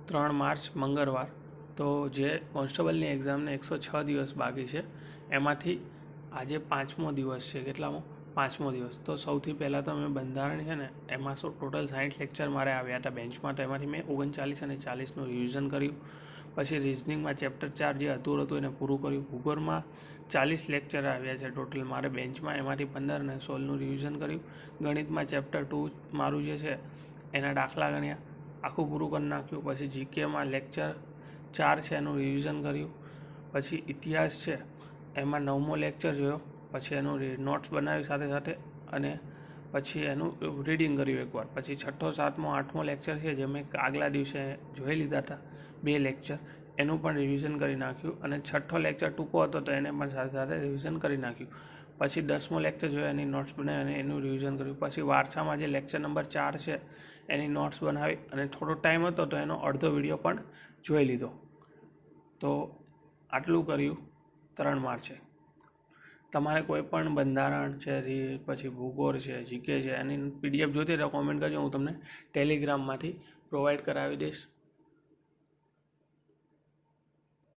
3 March મંગળવાર। તો જે કોન્સ્ટેબલની એક્ઝામને 106 દિવસ બાકી છે એમાંથી આજે 5મો દિવસ છે। કેટલામો? 5મો દિવસ। તો સૌથી પહેલાં તો મેં બંધારણ છે ને એમાં ટોટલ 60 લેક્ચર મારે આવ્યા હતા બેન્ચમાં, તો એમાંથી મેં 39 અને 40નું રિવિઝન કર્યું। પછી રિઝનિંગમાં ચેપ્ટર 4 જે અધૂરું હતું એને પૂરું કર્યું। ભૂગોળમાં 40 લેક્ચર આવ્યા છે ટોટલ મારે બેન્ચમાં, એમાંથી 15 અને 16નું રિવિઝન કર્યું। ગણિતમાં ચેપ્ટર 2 મારું જે છે એના દાખલા ગણ્યા, આખું પૂરું કરી નાખ્યું। પછી જીકેમાં લેક્ચર 4 છે એનું રિવિઝન કર્યું। પછી ઇતિહાસ છે એમાં 9મો લેક્ચર જોયો, પછી એનું નોટ્સ બનાવી સાથે સાથે, અને પછી એનું રીડિંગ કર્યું એકવાર। પછી 6ઠ્ઠો 7મો 8મો લેક્ચર છે જે મેં આગલા દિવસે જોઈ લીધા હતા 2 લેક્ચર, એનું પણ રિવિઝન કરી નાખ્યું। અને 6ઠ્ઠો લેક્ચર ટૂંકો હતો તો એને પણ સાથે સાથે રિવિઝન કરી નાખ્યું। પછી 10મો લેક્ચર જોયો, એની નોટ્સ બનાવી અને એનું રિવિઝન કર્યું। પછી વારસામાં જે લેક્ચર નંબર 4 છે એની નોટ્સ બનાવી અને થોડો ટાઈમ હતો તો એનો અડધો વિડીયો પણ જોઈ લીધો। તો આટલું કર્યું 3 માર્ચે। તમારે કોઈ પણ બંધારણ છે, પછી ભૂગોળ છે, જીકે છે, એની PDF જોઈતી હોય તો કોમેન્ટ કરજો, હું તમને ટેલિગ્રામમાંથી પ્રોવાઈડ કરાવી દઈશ।